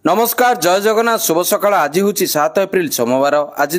नमस्कार जय जगन्नाथ शुभ सकाळ। आज हूँ 7 एप्रिल सोमवार। आज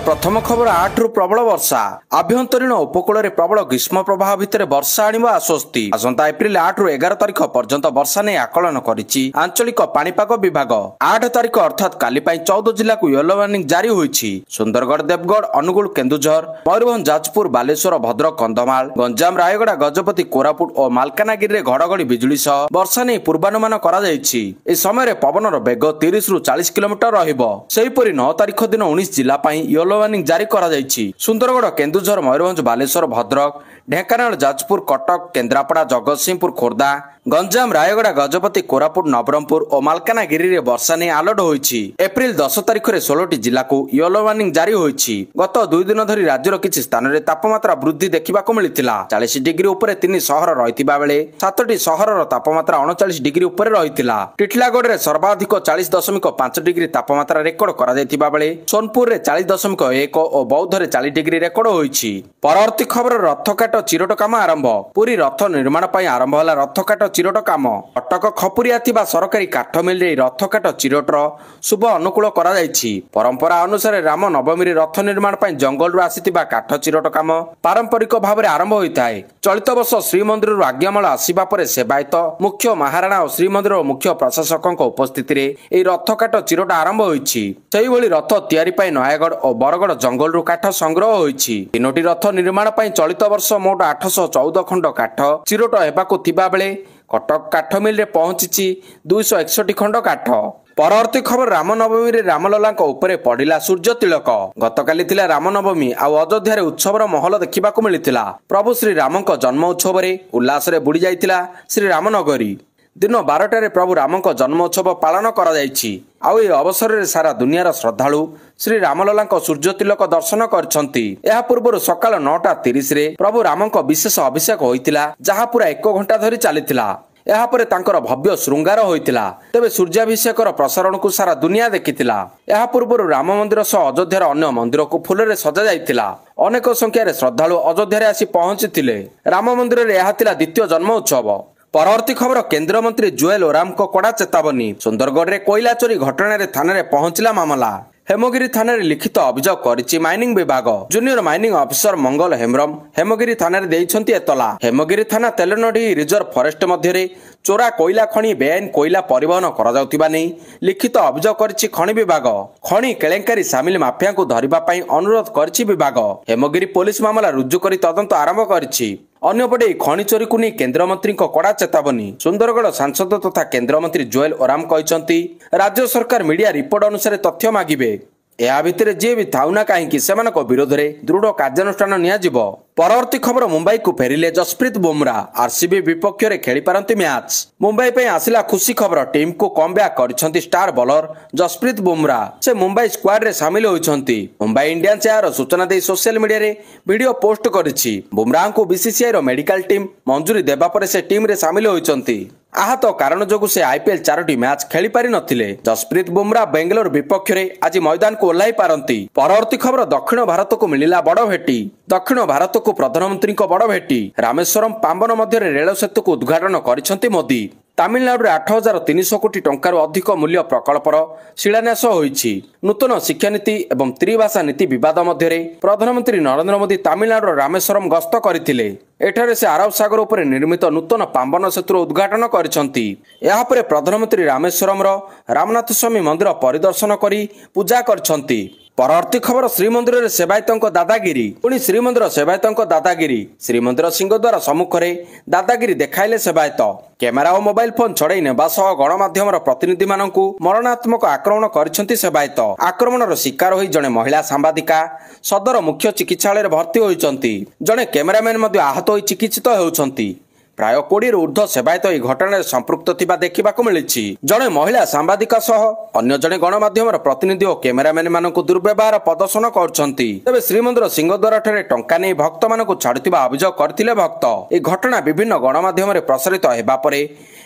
प्रथम खबर 8 रु प्रबल वर्षा आभ्यंतरीण उपकूल में प्रबल ग्रीष्म प्रवाह भितर वर्षा आनिब आश्वस्ति। आसंता एप्रिल 8 रु 11 तारिख पर्यंत वर्षा नहीं आकलन करिछि आंचलिक पाणीपाग विभाग। 8 तारिख अर्थात काली 14 जिला को येलो वार्निंग जारी होइछि। सुंदरगढ़, देवगढ़, अनुगुल, केन्दुझर, मयूरभंज, जाजपुर, बालेश्वर, भद्रक, कंधमाल, गंजाम, रायगड़ा, गजपति, कोरापुट और मालकानगिरी में घड़घड़ी बिजुली सह वर्षा नहीं पूर्वानुमान करा जाइछि। ए समय पवन बेग 30 रु 40 किलोमीटर रहिबो। सेहीपरि 9 तारिख दिन 19 जिला येलो वार्निंग जारी करा जाइछि। सुंदरगढ़, केन्दुझर, मयूरभंज, बालेश्वर, भद्रक, ढेंकानाल, जाजपुर, कटक, केन्द्रापड़ा, जगतसिंहपुर, खोर्धा, गंजाम, रायगड़ा, गजपति, कोरापुट, नवरंगपुर और मालकानगिरी रे वर्षा नहीं अलर्ट होइछि। एप्रिल 10 तारिख रे 16 जिला को येलो वार्निंग जारी होइछि। गत 2 दिन धरी राज्यर किछि स्थान रे तापमात्रा वृद्धि देखिबाको मिलिथिला। 40 डिग्री उपरे 3 शहर रहितिबा बेले 7टी सहरर तापमात्रा 39 डिग्री उपरे रहितिला। टिटलागढ़ रे सर्वाधिक 40.5 डिग्री तापमात्रा रेकर्ड करा जायतिबा बेले सोनपुर रे 40.1 और बौद्ध रे 40 डिग्री रेकर्ड होइछि। परवर्ती खबर रथकाट चिरोट काम आरंभ। पूरी रथ निर्माण पई आरंभ होला रथकाट चिरोट काम। कटक खपुरिया थिबा सरकारी काठ मिल रे रथकाट चिरोटर शुभ अनुकूल करा जायछि। परंपरा अनुसार राम नवमी रे रथ निर्माण पई जंगल रु आसीतिबा काठ चिरोट काम पारंपरिक भाव रे आरंभ होइताय। चलित वर्ष श्रीमंदिर रु आज्ञामाल आसीबा परे सेवायत मुख्य महाराणा और श्रीमंदिर मुख्य प्रशासकक उपस्थिति रे ए रथकाट चिरोट आरंभ होइछि। सेही भली रथ तयारी पई नयागढ़ और बरगढ़ जंगल रु काठ संग्रह होइछि। 3टी रथ निर्माण पई चलित वर्ष मोट 814 खंड काठ चिरोट हेबाकु थिबा बेले कटक काठ मिल रे पहुंची 261 खंड काठ। परवर्ती खबर रामनवमी रे रामललांक उपरे पड़िला सूर्य तिलक। गतकाली थिला रामनवमी आ अयोध्या रे उत्सवर महल देखिबाकु मिलिथिला। प्रभु श्री रामक जन्म उत्सव रे उल्लास रे बुड़ी जाइतिला श्री रामनगरी। दिन 12टारे प्रभु रामक जन्मोत्सव पालन करा जाइछि। आउ ए अवसर रे सारा दुनियार श्रद्धालु श्री रामललांक सूर्य तिलक दर्शन करछंती। एहा पूर्व सकाळ 9:30 रे प्रभु रामक विशेष अभिषेक होइतिला, जहा पूरा 1 घंटा धरि चलिथिला। एहा परे तांकर भव्य श्रृंगार होइतिला। तेबे सूर्याभिषेकर प्रसारण को सारा दुनिया देखितिला। एहा पूर्व राम मंदिर सह अयोध्यार अन्य मंदिर को फूल रे सजा जाइतिला। अनेक संख्यार श्रद्धालु अयोध्या रे आसी पहुंचिथिले। राम मंदिर रे एहा तिला द्वितीय जन्म उत्सव। परवर्ती खबर केंद्र मंत्री जुएल ओराम को कड़ा चेतावनी। सुंदरगढ़ रे कोयला चोरी घटना रे थाना रे पहुंचला मामला। हेमगिरी थाना रे लिखित अभियोग करिछि माइनिंग विभाग। जूनियर माइनिंग अफिसर मंगल हेम्ब्रम हेमगिरी थाना रे देइछंती एतला। हेमगिरी थाना तेलनडी रिजर्व फॉरेस्ट मध्य रे चोरा कोयला खणी बेआईन कोयला परिवहन करा जाउतिबा नै लिखित अभियोग करिछि खणी विभाग। खणी केलेंकारी सामिल माफिया को धरिबा पई अनुरोध करिछि विभाग। हेमगिरी पुलिस मामला रुजु करी तदंत आरंभ करिछि। अन्यपटे खणी चोरी को नहीं केंद्र मंत्री को कड़ा चेतावनी। सुंदरगढ़ सांसद तथा केंद्र मंत्री जुएल ओराम कहते राज्य सरकार मीडिया रिपोर्ट अनुसार तथ्य मागिबे। या भितर जी भी थाउना कहीं से विरोध में दृढ़ कार्यानुष्ठान नियाजिब। परवर्ती खबर मुंबई को फेरिले जसप्रीत बुमराह। आरसीबी विपक्ष में खेली पारंती मैच। मुंबई पे आसिला खुशी खबर। टीम को कम बैक कर स्टार बॉलर जसप्रीत बुमराह। से मुंबई स्क्वाड रे शामिल होइछंती। मुंबई इंडियंस यार सूचना दे सोशल मीडिया रे वीडियो पोस्ट करिछि। बुमराह को बीसीसीआई रो मेडिकल टीम मंजूरी देबा परे से टीम रे शामिल होइछंती। आहत कारण जोगु से आईपीएल 4टी मैच खेली पारि नथिले। जसप्रीत बुमराह बेंगलोर विपक्ष रे आज मैदान को ओह्लाई पारंती। परवर्ती खबर दक्षिण भारत को मिलिला बड़ भेटी। दक्षिण भारत को प्रधानमंत्री को बड़ भेटी। रामेश्वरम पांबन मध्य रेल सेतु को उद्घाटन करिसंती मोदी। तमिलनाडु 8,300 कोटी टंकार अधिक मूल्य प्रकल्पर शिलान्यास होइछि। नूतन शिक्षानीति एवं त्रिभाषा नीति विवाद मध्य प्रधानमंत्री नरेंद्र मोदी तमिलनाडु रामेश्वरम गस्त करथिले। एठारे से अरब सागर उपर निर्मित नूतन पांबन सेतुर उद्घाटन करिसंती। एहा परे प्रधानमंत्री रामेश्वरम रामनाथ स्वामी मंदिर परिदर्शन करी पूजा करछंती। परवर्ती खबर श्रीमंदिर रे सेवायतंक दादागिरी। पुणी श्रीमंदिर सेवायतंक दादागिरी। श्रीमंदिर सिंहद्वार सम्मुख रे दादागिरी देखाइले सेवायत। कैमेरा और मोबाइल फोन छड़ाई नेबा सह गणमाध्यम प्रतिनिधि मानकु मरणात्मक आक्रमण करिसंती सेवायत। आक्रमणर शिकार होई जणे महिला सांबादिका सदर मुख्य चिकित्सालय भर्ती होइचंती। जणे कैमरामैन मध्ये आहत होई चिकित्सित हेउचंती। प्राय 20 रु ऊर्ध्व सेवायत यह घटना संपृक्त थिबा देखिबाकु मिलिछि। जणे महिला सांबादिका सह अन्य जणे गणमाध्यम प्रतिनिधि और कैमरामैन मानकु दुर्व्यवहार प्रदर्शन करछंती। तबे श्रीमंदिर सिंहद्वार ठारे टंका नै भक्त मानकु छाडुथिबा अभियोग करथिले भक्त। ए घटना विभिन्न गणमाध्यम रे प्रसारित हेबा परे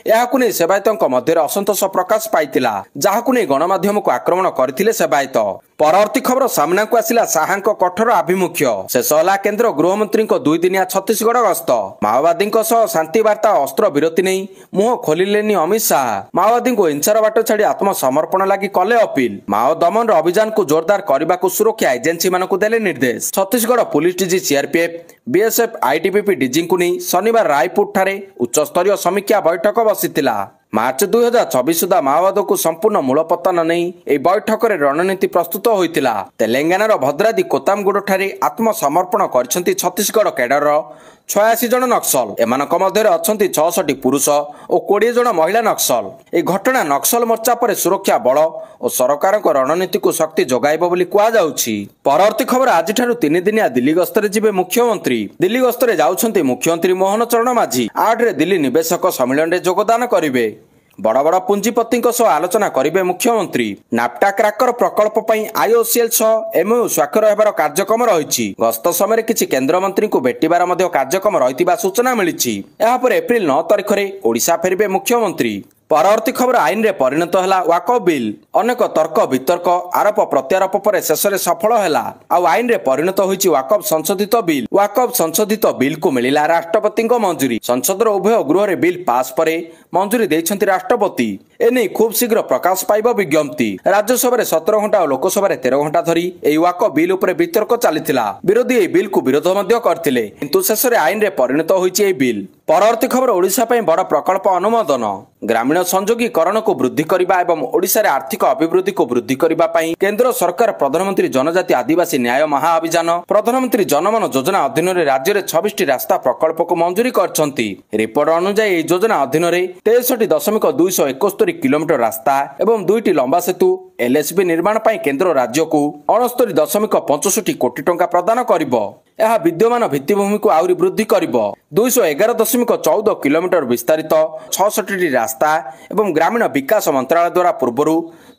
एहाकु नै सेवायतंक मध्य असंतोष प्रकाश पाइतिला, जाहाकु नै गणमाध्यम को आक्रमण करथिले सेवायत। ପରବର୍ତ୍ତୀ ଖବର ସାମ୍ନାକୁ ଆସିଲା ଶାହାଙ୍କ କଠୋର ଆଭିମୁଖ୍ୟ। ଶେଷ ହେଲା କେନ୍ଦ୍ର ଗୃହମନ୍ତ୍ରୀଙ୍କ 2 ଦିନିଆ ଛତିଶଗଡ଼ ଗସ୍ତ। ମାଓବାଦୀଙ୍କ ସହ ଶାନ୍ତି ବାର୍ତ୍ତା ଅସ୍ତ୍ର ବିରତି ନେଇ ମୁହଁ ଖୋଲିଲେନି ଅମିତ ଶାହା। ମାଓବାଦୀଙ୍କୁ ହିଂସାର ବାଟ ଛାଡ଼ି ଆତ୍ମସମର୍ପଣ ଲାଗି କଲେ ଅପିଲ। ମାଓ ଦମନର ଅଭିଯାନକୁ ଜୋରଦାର କରିବାକୁ ସୁରକ୍ଷା ଏଜେନ୍ସିମାନଙ୍କୁ ଦେଲେ ନିର୍ଦ୍ଦେଶ। Chhattisgarh police DG, CRPF, BSF, ITBP ଡିଜିଙ୍କୁ ନେଇ ଶନିବାର ରାୟପୁରଠାରେ ଉଚ୍ଚସ୍ତରୀୟ ସମୀକ୍ଷା ବୈଠକ ବସିଥିଲା। ମାର୍ଚ୍ଚ 2024 ସୁଦ୍ଧା ମାଓବାଦକୁ ସମ୍ପୂର୍ଣ୍ଣ ମୂଳପତନ ନେଇ ଏହି ବୈଠକରେ ରଣନୀତି ପ୍ରସ୍ତୁତ ହୋଇଥିଲା। ତେଲେଙ୍ଗାନାର ଭଦ୍ରାଦି କୋତାମଗୁଡଠାରେ ଆତ୍ମସମର୍ପଣ କରିଛନ୍ତି ଛତିଶଗଡ଼ କ୍ୟାଡରର 86 ଜଣ ନକ୍ସଲ। ଏମାନଙ୍କ ମଧ୍ୟରେ ଅଛନ୍ତି 66 ପୁରୁଷ ଓ 20 ଜଣ ମହିଳା ନକ୍ସଲ। ଏହି ଘଟଣା ନକ୍ସଲ ମୋର୍ଚ୍ଚା ପରେ ସୁରକ୍ଷା ବଳ ଓ ସରକାରଙ୍କ ରଣନୀତିକୁ ଶକ୍ତି ଯୋଗାଇବ ବୋଲି କୁହାଯାଉଛି। ପରବର୍ତ୍ତୀ ଖବର, ଆଜିଠାରୁ 3 ଦିନିଆ ଦିଲ୍ଲୀ ଗସ୍ତରେ ଯିବେ ମୁଖ୍ୟମନ୍ତ୍ରୀ। ଦିଲ୍ଲୀ ଗସ୍ତରେ ଯାଉଛନ୍ତି ମୁଖ୍ୟମନ୍ତ୍ରୀ ମୋହନ ଚରଣ ମାଝୀ। 8ରେ ଦିଲ୍ଲୀ ନିବେଶକ ସମ୍ମିଳନୀରେ ଯୋଗଦାନ କରିବେ। ବଡ଼ ବଡ଼ ପୁଞ୍ଜିପତିଙ୍କ ସହ ଆଲୋଚନା କରିବେ ମୁଖ୍ୟମନ୍ତ୍ରୀ। ନାପ୍ଟା କ୍ରାକର ପ୍ରକଳ୍ପ ପାଇଁ ଆଇଓସିଏଲ୍ ସହ ଏମଓୟୁ ସ୍ୱାକ୍ଷର ହେବାର କାର୍ଯ୍ୟକ୍ରମ ରହିଛି। ଗସ୍ତ ସମୟରେ କିଛି କେନ୍ଦ୍ରମନ୍ତ୍ରୀଙ୍କୁ ଭେଟିବାର ମଧ୍ୟ କାର୍ଯ୍ୟକ୍ରମ ରହିଥିବା ସୂଚନା ମିଳିଛି। ଏହାପରେ ଏପ୍ରିଲ 9 ତାରିଖରେ ଓଡ଼ିଶା ଫେରିବେ ମୁଖ୍ୟମନ୍ତ୍ରୀ। ପରବର୍ତ୍ତୀ ଖବର, ଆଇନରେ ପରିଣତ ହେଲା ୱାକଫ ବିଲ୍। ଅନେକ ତର୍କ ବିତର୍କ, ଆରୋପ ପ୍ରତ୍ୟାରୋପ ପରେ ଶେଷରେ ସଫଳ ହେଲା। ଆଉ ଆଇନରେ ପରିଣତ ହୋଇଛି ୱାକଫ ସଂଶୋଧିତ ବିଲ୍। ୱାକଫ ସଂଶୋଧିତ ବିଲ୍କୁ ମିଳିଲା ରାଷ୍ଟ୍ରପତିଙ୍କ ମଞ୍ଜୁରୀ। ସଂସଦର ଉଭୟ ଗୃହରେ ବିଲ୍ ପାସ୍ ପରେ ମଞ୍ଜୁରୀ ଦେଇଛନ୍ତି ରାଷ୍ଟ୍ରପତି। ଏନେଇ ଖୁବ୍ ଶୀଘ୍ର ପ୍ରକାଶ ପାଇବ ବିଜ୍ଞପ୍ତି। ରାଜ୍ୟସଭାରେ 17 ଘଣ୍ଟା ଓ ଲୋକସଭାରେ 13 ଘଣ୍ଟା ଧରି ଏହି ୱାକଫ ବିଲ୍ ଉପରେ ବିତର୍କ ଚାଲିଥିଲା। ବିରୋଧୀ ଏହି ବିଲ୍କୁ ବିରୋଧ ମଧ୍ୟ କରିଥିଲେ, କିନ୍ତୁ ଶେଷରେ ଆଇନରେ ପରିଣତ ହୋଇଛି ଏହି ବିଲ୍। ପରବର୍ତ୍ତୀ ଖବର, ଓଡ଼ିଶା ପାଇଁ ବଡ଼ ପ୍ରକଳ୍ପ ଅନୁମୋଦନ। ଗ୍ରାମୀଣ ସଂଯୋଗୀକରଣକୁ ବୃଦ୍ଧି କରିବା ଏବଂ ଓଡ଼ିଶାରେ ଆର୍ଥିକ ଅଭିବୃଦ୍ଧିକୁ ବୃଦ୍ଧି କରିବା ପାଇଁ କେନ୍ଦ୍ର ସରକାର ପ୍ରଧାନମନ୍ତ୍ରୀ ଜନଜାତି ଆଦିବାସୀ ନ୍ୟାୟ ମହାଅଭିଯାନ, ପ୍ରଧାନମନ୍ତ୍ରୀ ଜନମନ ଯୋଜନା ଅଧୀନରେ ରାଜ୍ୟରେ 26ଟି ରାସ୍ତା ପ୍ରକଳ୍ପକୁ ମଞ୍ଜୁରୀ କରିଛନ୍ତି। ରିପୋର୍ଟ ଅନୁଯାୟୀ ଏହି ଯୋଜନା ଅଧୀନରେ 63.271 କିଲୋମିଟର ରାସ୍ତା ଏବଂ 2ଟି ଲମ୍ବା ସେତୁ ଏଲ୍ଏସ୍ବି ନିର୍ମାଣ ପାଇଁ କେନ୍ଦ୍ର ରାଜ୍ୟକୁ 69.65 କୋଟି ଟଙ୍କା ପ୍ରଦାନ କରିବ। ଏହା ବିଦ୍ୟମାନ ଭିତ୍ତିଭୂମିକୁ ଆହୁରି ବୃଦ୍ଧି କରିବ। 211.14 କିଲୋମିଟର ବିସ୍ତାରିତ 66ଟି ରାସ୍ତା ଏବଂ ଗ୍ରାମୀଣ ବିକାଶ ମନ୍ତ୍ରାଳୟ ଦ୍ୱାରା ପୂର୍ବରୁ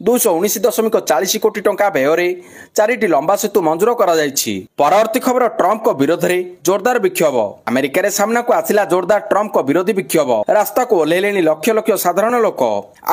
219.40 କୋଟି ଟଙ୍କା ବ୍ୟୟରେ 4ଟି ଲମ୍ବା ସେତୁ ମଞ୍ଜୁର କରାଯାଇଛି। ପରବର୍ତ୍ତୀ ଖବର, ଟ୍ରମ୍ପଙ୍କ ବିରୋଧରେ ଜୋରଦାର ବିକ୍ଷୋଭ। ଆମେରିକାରେ ସାମ୍ନାକୁ ଆସିଲା ଜୋରଦାର ଟ୍ରମ୍ପଙ୍କ ବିରୋଧୀ ବିକ୍ଷୋଭ। ରାସ୍ତାକୁ ଓହ୍ଲାଇଲେଣି ଲକ୍ଷ ଲକ୍ଷ ସାଧାରଣ ଲୋକ।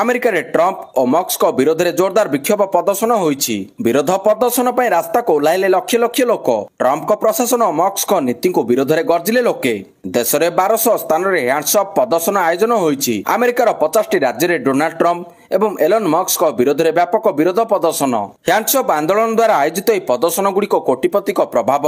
ଆମେରିକାରେ ଟ୍ରମ୍ପ ଓ ମସ୍କଙ୍କ ବିରୋଧରେ ଜୋରଦାର ବିକ୍ଷୋଭ ପ୍ରଦର୍ଶନ ହୋଇଛି। ବିରୋଧ ପ୍ରଦର୍ଶନ ପାଇଁ ରାସ୍ତାକୁ ଓହ୍ଲାଇଲେ ଲକ୍ଷ ଲକ୍ଷ ଲୋକ। ଟ୍ରମ୍ପଙ୍କ ପ୍ରଶାସନ ଓ ମସ୍କଙ୍କ ନୀତିଙ୍କୁ ବିରୋଧରେ ଗର୍ଜିଲେ ଲୋକେ। ଦେଶରେ 1200 ସ୍ଥାନରେ ହ୍ୟାଣ୍ଡସଅପ୍ ପ୍ରଦର୍ଶନ ଆୟୋଜନ ହୋଇଛି। ଆମେରିକାର 50ଟି ରାଜ୍ୟରେ ଡୋନାଲ୍ଡ ଟ୍ରମ୍ପ ଏବଂ ଏଲନ୍ ମସ୍କଙ୍କ ବିରୋଧରେ ବ୍ୟାପକ ବିରୋଧ ପ୍ରଦର୍ଶନ। ହ୍ୟାଣ୍ଡସଅପ୍ ଆନ୍ଦୋଳନ ଦ୍ୱାରା ଆୟୋଜିତ ଏହି ପ୍ରଦର୍ଶନ ଗୁଡ଼ିକ କୋଟିପତିଙ୍କ ପ୍ରଭାବ,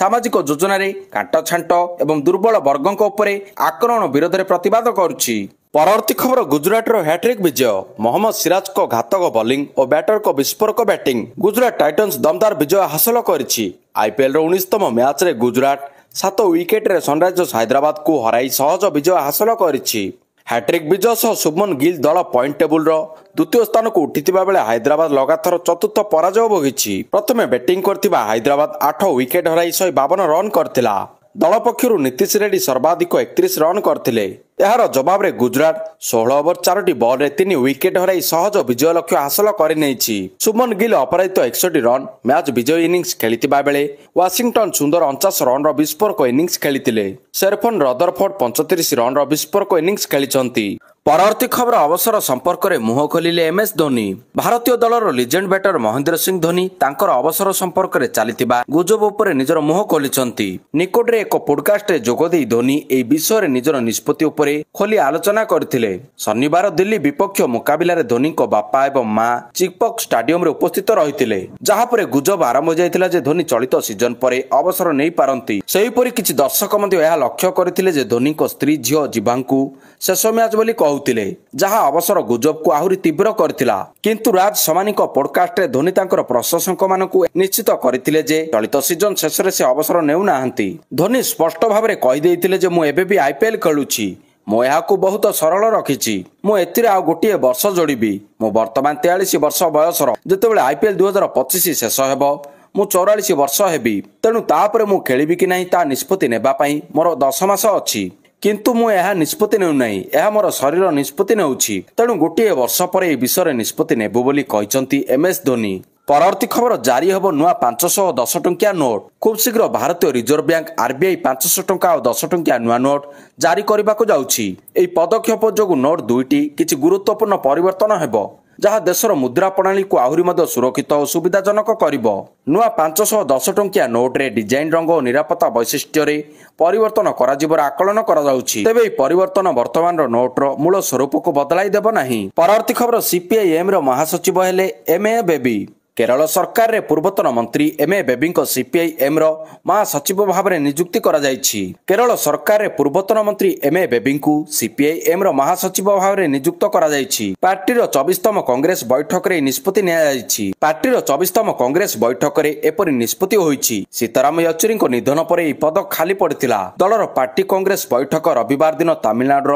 ସାମାଜିକ ଯୋଜନାରେ କାଣ୍ଟଛାଣ୍ଟ ଏବଂ ଦୁର୍ବଳ ବର୍ଗଙ୍କ ଉପରେ ଆକ୍ରମଣ ବିରୋଧରେ ପ୍ରତିବାଦ କରୁଛି। ପରବର୍ତ୍ତୀ ଖବର, ଗୁଜରାଟର ହ୍ୟାଟ୍ରିକ୍ ବିଜୟ। ମହମ୍ମଦ ସିରାଜଙ୍କ ଘାତକ ବୋଲିଂ ଓ ବ୍ୟାଟରଙ୍କ ବିସ୍ଫୋରକ ବ୍ୟାଟିଂ। ଗୁଜରାଟ ଟାଇଟନ୍ସ ଦମଦାର ବିଜୟ ହାସଲ କରିଛି। ଆଇପିଏଲ୍ର 19ତମ ମ୍ୟାଚ୍ରେ ଗୁଜରାଟ 7 ୱିକେଟରେ ସନରାଇଜର୍ସ ହାଇଦ୍ରାବାଦକୁ ହରାଇ ସହଜ ବିଜୟ ହାସଲ କରିଛି। ହ୍ୟାଟ୍ରିକ୍ ବିଜୟ ସହ ଶୁଭମନ ଗିଲ୍ ଦଳ ପଏଣ୍ଟ ଟେବୁଲର ଦ୍ୱିତୀୟ ସ୍ଥାନକୁ ଉଠିଥିବା ବେଳେ ହାଇଦ୍ରାବାଦ ଲଗାତାର ଚତୁର୍ଥ ପରାଜୟ ଭୋଗିଛି। ପ୍ରଥମେ ବ୍ୟାଟିଂ କରିଥିବା ହାଇଦ୍ରାବାଦ 8 ୱିକେଟ ହରାଇ 152 ରନ୍ କରିଥିଲା। ଦଳ ପକ୍ଷରୁ ନୀତିଶ ରେଡ୍ଡି ସର୍ବାଧିକ 31 ରନ୍ କରିଥିଲେ। ଏହାର ଜବାବରେ ଗୁଜରାଟ 16 ଓଭର 4ଟି ବଲ୍ରେ 3 ୱିକେଟ ହରାଇ ସହଜ ବିଜୟ ଲକ୍ଷ୍ୟ ହାସଲ କରିନେଇଛି। ଶୁଭମନ ଗିଲ୍ ଅପରାଜିତ 61 ରନ୍ ମ୍ୟାଚ୍ ବିଜୟ ଇନିଂସ ଖେଳିଥିବା ବେଳେ ୱାଶିଂଟନ ସୁନ୍ଦର 49 ରନ୍ର ବିସ୍ଫୋରକ ଇନିଂସ ଖେଳିଥିଲେ। ସେରଫନ୍ ରଦରଫୋର୍ଡ 35 ରନ୍ର ବିସ୍ଫୋରକ ଇନିଂସ ଖେଳିଛନ୍ତି। ପରବର୍ତ୍ତୀ ଖବର, ଅବସର ସମ୍ପର୍କରେ ମୁହଁ ଖୋଲିଲେ ଏମ୍ଏସ୍ ଧୋନି। ଭାରତୀୟ ଦଳର ଲିଜେଣ୍ଡ ବ୍ୟାଟର ମହେନ୍ଦ୍ର ସିଂ ଧୋନି ତାଙ୍କର ଅବସର ସମ୍ପର୍କରେ ଚାଲିଥିବା ଗୁଜବ ଉପରେ ନିଜର ମୁହଁ ଖୋଲିଛନ୍ତି। ନିକଟରେ ଏକ ପୋଡକାଷ୍ଟରେ ଯୋଗଦେଇ ଧୋନି ଏହି ବିଷୟରେ ନିଜର ନିଷ୍ପତ୍ତି ଉପରେ ଖୋଲି ଆଲୋଚନା କରିଥିଲେ। ଶନିବାର ଦିଲ୍ଲୀ ବିପକ୍ଷ ମୁକାବିଲାରେ ଧୋନିଙ୍କ ବାପା ଏବଂ ମା ଚିକ୍ପକ୍ ଷ୍ଟାଡିୟମରେ ଉପସ୍ଥିତ ରହିଥିଲେ, ଯାହାପରେ ଗୁଜବ ଆରମ୍ଭ ହୋଇଯାଇଥିଲା ଯେ ଧୋନି ଚଳିତ ସିଜନ ପରେ ଅବସର ନେଇପାରନ୍ତି। ସେହିପରି କିଛି ଦର୍ଶକ ମଧ୍ୟ ଏହା ଲକ୍ଷ୍ୟ କରିଥିଲେ ଯେ ଧୋନିଙ୍କ ସ୍ତ୍ରୀ ଝିଅ ଜିଭାଙ୍କୁ ଶେଷ ମ୍ୟାଚ୍ ବୋଲି କହୁଥିଲେ, ଯାହା ଅବସର ଗୁଜବକୁ ଆହୁରି ତୀବ୍ର କରିଥିଲା। କିନ୍ତୁ ରାଜ ସମାନିଙ୍କ ପୋଡକାଷ୍ଟରେ ଧୋନି ତାଙ୍କର ପ୍ରଶଂସକମାନଙ୍କୁ ନିଶ୍ଚିତ କରିଥିଲେ ଯେ ଚଳିତ ସିଜନ ଶେଷରେ ସେ ଅବସର ନେଉନାହାନ୍ତି। ଧୋନି ସ୍ପଷ୍ଟ ଭାବରେ କହିଦେଇଥିଲେ ଯେ ମୁଁ ଏବେ ବି ଆଇପିଏଲ୍ ଖେଳୁଛି। ମୁଁ ଏହାକୁ ବହୁତ ସରଳ ରଖିଛି। ମୁଁ ଏଥିରେ ଆଉ ଗୋଟିଏ ବର୍ଷ ଯୋଡ଼ିବି। ମୁଁ ବର୍ତ୍ତମାନ 43 ବର୍ଷ ବୟସର। ଯେତେବେଳେ ଆଇପିଏଲ୍ 2025 ଶେଷ ହେବ ମୁଁ 44 ବର୍ଷ ହେବି। ତେଣୁ ତାପରେ ମୁଁ ଖେଳିବି କି ନାହିଁ ତାହା ନିଷ୍ପତ୍ତି ନେବା ପାଇଁ ମୋର 10 ମାସ ଅଛି। କିନ୍ତୁ ମୁଁ ଏହା ନିଷ୍ପତ୍ତି ନେଉନାହିଁ, ଏହା ମୋର ଶରୀର ନିଷ୍ପତ୍ତି ନେଉଛି। ତେଣୁ ଗୋଟିଏ ବର୍ଷ ପରେ ଏହି ବିଷୟରେ ନିଷ୍ପତ୍ତି ନେବୁ ବୋଲି କହିଛନ୍ତି ଏମ୍ଏସ୍ ଧୋନି। ପରବର୍ତ୍ତୀ ଖବର, ଜାରି ହେବ ନୂଆ 510 ଟଙ୍କିଆ ନୋଟ୍। ଖୁବ୍ ଶୀଘ୍ର ଭାରତୀୟ ରିଜର୍ଭ ବ୍ୟାଙ୍କ ଆରବିଆଇ 500 ଟଙ୍କା ଓ 10 ଟଙ୍କିଆ ନୂଆ ନୋଟ୍ ଜାରି କରିବାକୁ ଯାଉଛି। ଏହି ପଦକ୍ଷେପ ଯୋଗୁଁ ନୋଟ୍ 2ଟି କିଛି ଗୁରୁତ୍ୱପୂର୍ଣ୍ଣ ପରିବର୍ତ୍ତନ ହେବ। ଯାହା ଦେଶର ମୁଦ୍ରା ପ୍ରଣାଳୀକୁ ଆହୁରି ମଧ୍ୟ ସୁରକ୍ଷିତ ଓ ସୁବିଧାଜନକ କରିବ। ନୂଆ 510 ଟଙ୍କିଆ ନୋଟରେ ଡିଜାଇନ, ରଙ୍ଗ ଓ ନିରାପତ୍ତା ବୈଶିଷ୍ଟ୍ୟରେ ପରିବର୍ତ୍ତନ କରାଯିବାର ଆକଳନ କରାଯାଉଛି। ତେବେ ଏହି ପରିବର୍ତ୍ତନ ବର୍ତ୍ତମାନର ନୋଟର ମୂଳ ସ୍ୱରୂପକୁ ବଦଳାଇ ଦେବ ନାହିଁ। ପରବର୍ତ୍ତୀ ଖବର, ସିପିଆଇଏମ୍ର ମହାସଚିବ ହେଲେ ଏମ୍ଏ ବେବି। କେରଳ ସରକାରରେ ପୂର୍ବତନ ମନ୍ତ୍ରୀ ଏମ୍ଏ ବେବିଙ୍କ ସିପିଆଇଏମ୍ର ମହାସଚିବ ଭାବରେ ନିଯୁକ୍ତି କରାଯାଇଛି। କେରଳ ସରକାରରେ ପୂର୍ବତନ ମନ୍ତ୍ରୀ ଏମ୍ଏ ବେବିଙ୍କୁ ସିପିଆଇଏମ୍ର ମହାସଚିବ ଭାବରେ ନିଯୁକ୍ତ କରାଯାଇଛି। ପାର୍ଟିର 24ତମ କଂଗ୍ରେସ ବୈଠକରେ ଏହି ନିଷ୍ପତ୍ତି ନିଆଯାଇଛି। ପାର୍ଟିର 24ତମ କଂଗ୍ରେସ ବୈଠକରେ ଏପରି ନିଷ୍ପତ୍ତି ହୋଇଛି। ସୀତାରାମ ୟେଚୁରୀଙ୍କ ନିଧନ ପରେ ଏହି ପଦ ଖାଲି ପଡ଼ିଥିଲା। ଦଳର ପାର୍ଟି କଂଗ୍ରେସ ବୈଠକ ରବିବାର ଦିନ ତାମିଲନାଡୁର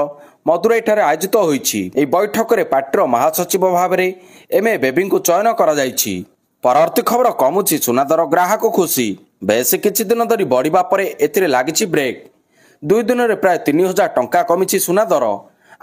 ମଦୁରାଇଠାରେ ଆୟୋଜିତ ହୋଇଛି। ଏହି ବୈଠକରେ ପାର୍ଟିର ମହାସଚିବ ଭାବରେ ଏମ୍ଏ ବେବିଙ୍କୁ ଚୟନ କରାଯାଇଛି। ପରବର୍ତ୍ତୀ ଖବର, କମୁଛି ସୁନା ଦର, ଗ୍ରାହକ ଖୁସି। ବେଶ କିଛି ଦିନ ଧରି ବଢ଼ିବା ପରେ ଏଥିରେ ଲାଗିଛି ବ୍ରେକ୍। 2 ଦିନରେ ପ୍ରାୟ 3000 ଟଙ୍କା କମିଛି ସୁନା ଦର।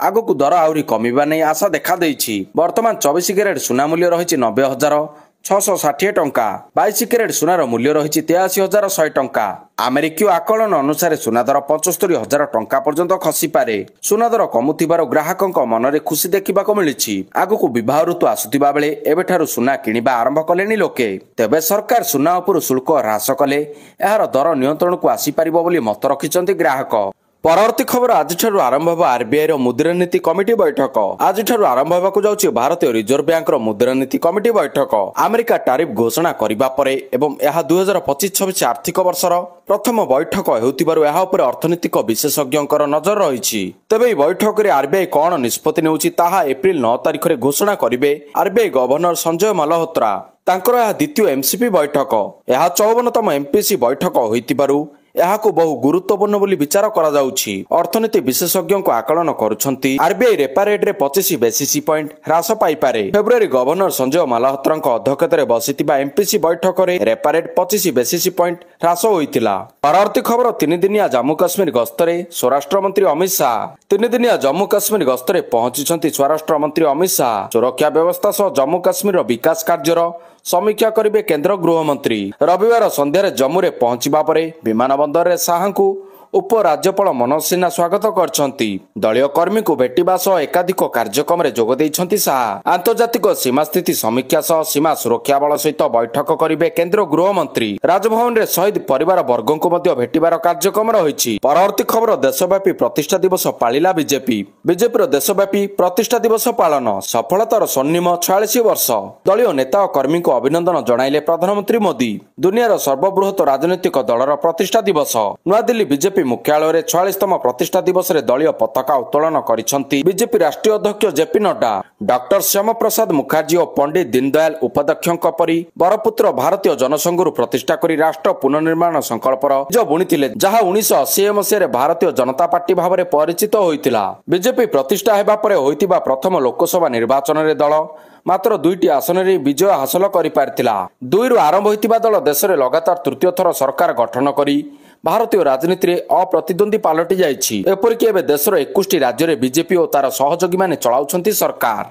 ଆଗକୁ ଦର ଆହୁରି କମିବା ନେଇ ଆଶା ଦେଖାଦେଇଛି। ବର୍ତ୍ତମାନ 24 କ୍ୟାରେଟ୍ ସୁନା ମୂଲ୍ୟ ରହିଛି 90,660 ଟଙ୍କା। 22 କ୍ୟାରେଟ୍ ସୁନାର ମୂଲ୍ୟ ରହିଛି 83,100 ଟଙ୍କା। ଆମେରିକୀୟ ଆକଳନ ଅନୁସାରେ ସୁନା ଦର 75,000 ଟଙ୍କା ପର୍ଯ୍ୟନ୍ତ ଖସିପାରେ। ସୁନା ଦର କମୁଥିବାରୁ ଗ୍ରାହକଙ୍କ ମନରେ ଖୁସି ଦେଖିବାକୁ ମିଳିଛି। ଆଗକୁ ବିବାହ ଋତୁ ଆସୁଥିବା ବେଳେ ଏବେଠାରୁ ସୁନା କିଣିବା ଆରମ୍ଭ କଲେଣି ଲୋକେ। ତେବେ ସରକାର ସୁନା ଉପରୁ ଶୁଳ୍କ ହ୍ରାସ କଲେ ଏହାର ଦର ନିୟନ୍ତ୍ରଣକୁ ଆସିପାରିବ ବୋଲି ମତ ରଖିଛନ୍ତି ଗ୍ରାହକ। ପରବର୍ତ୍ତୀ ଖବର, ଆଜିଠାରୁ ଆରମ୍ଭ ହେବ ଆରବିଆଇର ମୁଦ୍ରାନୀତି କମିଟି ବୈଠକ। ଆଜିଠାରୁ ଆରମ୍ଭ ହେବାକୁ ଯାଉଛି ଭାରତୀୟ ରିଜର୍ଭ ବ୍ୟାଙ୍କର ମୁଦ୍ରାନୀତି କମିଟି ବୈଠକ। ଆମେରିକା ଟାରିଫ ଘୋଷଣା କରିବା ପରେ ଏବଂ ଏହା 2025-26 ଆର୍ଥିକ ବର୍ଷର ପ୍ରଥମ ବୈଠକ ହେଉଥିବାରୁ ଏହା ଉପରେ ଅର୍ଥନୈତିକ ବିଶେଷଜ୍ଞଙ୍କର ନଜର ରହିଛି। ତେବେ ଏହି ବୈଠକରେ ଆରବିଆଇ କ'ଣ ନିଷ୍ପତ୍ତି ନେଉଛି ତାହା ଏପ୍ରିଲ 9 ତାରିଖରେ ଘୋଷଣା କରିବେ ଆରବିଆଇ ଗଭର୍ଣ୍ଣର ସଞ୍ଜୟ ମଲହୋତ୍ରା। ତାଙ୍କର ଏହା ଦ୍ୱିତୀୟ ଏମ୍ସିପି ବୈଠକ। ଏହା 54ତମ ଏମ୍ପିସି ବୈଠକ ହୋଇଥିବାରୁ ଏହାକୁ ବହୁ ଗୁରୁତ୍ୱପୂର୍ଣ୍ଣ ବୋଲି ବିଚାର କରାଯାଉଛି। ଅର୍ଥନୀତି ବିଶେଷଜ୍ଞଙ୍କ ଆକଳନ କରୁଛନ୍ତି ଆରବିଆଇ ରେପା ରେଟ୍ରେ 25 ବେସିସ୍ ପଏଣ୍ଟ ହ୍ରାସ ପାଇପାରେ। ଫେବୃଆରୀ ଗଭର୍ଣ୍ଣର ସଞ୍ଜୟ ମାଲହୋତ୍ରାଙ୍କ ଅଧ୍ୟକ୍ଷତାରେ ବସିଥିବା ଏମ୍ପିସି ବୈଠକରେ ରେପା ରେଟ୍ 25 ବେସିସ୍ ପଏଣ୍ଟ ହ୍ରାସ ହୋଇଥିଲା। ପରବର୍ତ୍ତୀ ଖବର, 3 ଦିନିଆ ଜାମ୍ମୁ କାଶ୍ମୀର ଗସ୍ତରେ ସ୍ୱରାଷ୍ଟ୍ରମନ୍ତ୍ରୀ ଅମିତ ଶାହା। 3 ଦିନିଆ ଜାମ୍ମୁ କାଶ୍ମୀର ଗସ୍ତରେ ପହଞ୍ଚିଛନ୍ତି ସ୍ୱରାଷ୍ଟ୍ରମନ୍ତ୍ରୀ ଅମିତ ଶାହା। ସୁରକ୍ଷା ବ୍ୟବସ୍ଥା ସହ ଜାମ୍ମୁ କାଶ୍ମୀରର ବିକାଶ କାର୍ଯ୍ୟର ସମୀକ୍ଷା କରିବେ କେନ୍ଦ୍ର ଗୃହମନ୍ତ୍ରୀ। ରବିବାର ସନ୍ଧ୍ୟାରେ ଜମ୍ମୁରେ ପହଞ୍ଚିବା ପରେ ବିମାନ ବନ୍ଦରରେ ଶାହାଙ୍କୁ ଉପରାଜ୍ୟପାଳ ମନୋଜ ସିହ୍ନା ସ୍ୱାଗତ କରିଛନ୍ତି। ଦଳୀୟ କର୍ମୀଙ୍କୁ ଭେଟିବା ସହ ଏକାଧିକ କାର୍ଯ୍ୟକ୍ରମରେ ଯୋଗ ଦେଇଛନ୍ତି ଶାହା। ଆନ୍ତର୍ଜାତିକ ସୀମା ସ୍ଥିତି ସମୀକ୍ଷା ସହ ସୀମା ସୁରକ୍ଷା ବଳ ସହିତ ବୈଠକ କରିବେ କେନ୍ଦ୍ର ଗୃହମନ୍ତ୍ରୀ। ରାଜଭବନରେ ଶହୀଦ ପରିବାର ବର୍ଗଙ୍କୁ ମଧ୍ୟ ଭେଟିବାର କାର୍ଯ୍ୟକ୍ରମ ରହିଛି। ପରବର୍ତ୍ତୀ ଖବର, ଦେଶବ୍ୟାପୀ ପ୍ରତିଷ୍ଠା ଦିବସ ପାଳିଲା ବିଜେପି। ବିଜେପିର ଦେଶବ୍ୟାପୀ ପ୍ରତିଷ୍ଠା ଦିବସ ପାଳନ ସଫଳତାର ସ୍ୱର୍ଣ୍ଣିମ 46 ବର୍ଷ। ଦଳୀୟ ନେତା ଓ କର୍ମୀଙ୍କୁ ଅଭିନନ୍ଦନ ଜଣାଇଲେ ପ୍ରଧାନମନ୍ତ୍ରୀ ମୋଦି। ଦୁନିଆର ସର୍ବବୃହତ ରାଜନୈତିକ ଦଳର ପ୍ରତିଷ୍ଠା ଦିବସ। ନୂଆଦିଲ୍ଲୀ ବିଜେପି ମୁଖ୍ୟାଳୟରେ 46ତମ ପ୍ରତିଷ୍ଠା ଦିବସରେ ଦଳୀୟ ପତାକା ଉତ୍ତୋଳନ କରିଛନ୍ତି ବିଜେପି ରାଷ୍ଟ୍ରୀୟ ଅଧ୍ୟକ୍ଷ ଜେପି ନଡ୍ଡା। ଡକ୍ଟର ଶ୍ୟାମପ୍ରସାଦ ମୁଖାର୍ଜୀ ଓ ପଣ୍ଡିତ ଦୀନଦୟାଲ ଉପାଧ୍ୟକ୍ଷଙ୍କ ପରି ବରପୁତ୍ର ଭାରତୀୟ ଜନସଂଘରୁ ପ୍ରତିଷ୍ଠା କରି ରାଷ୍ଟ୍ର ପୁନର୍ନିର୍ମାଣ ସଂକଳ୍ପର ବୀଜ ବୁଣିଥିଲେ, ଯାହା 1980 ମସିହାରେ ଭାରତୀୟ ଜନତା ପାର୍ଟି ଭାବରେ ପରିଚିତ ହୋଇଥିଲା। ବିଜେପି ପ୍ରତିଷ୍ଠା ହେବା ପରେ ହୋଇଥିବା ପ୍ରଥମ ଲୋକସଭା ନିର୍ବାଚନରେ ଦଳ ମାତ୍ର 2ଟି ଆସନରେ ବିଜୟ ହାସଲ କରିପାରିଥିଲା। 2ରୁ ଆରମ୍ଭ ହୋଇଥିବା ଦଳ ଦେଶରେ ଲଗାତାର ତୃତୀୟ ଥର ସରକାର ଗଠନ କରି ଭାରତୀୟ ରାଜନୀତିରେ ଅପ୍ରତିଦ୍ୱନ୍ଦ୍ୱୀ ପାଲଟି ଯାଇଛି। ଏପରିକି ଏବେ ଦେଶର 21ଟି ରାଜ୍ୟରେ ବିଜେପି ଓ ତାର ସହଯୋଗୀମାନେ ଚଳାଉଛନ୍ତି ସରକାର।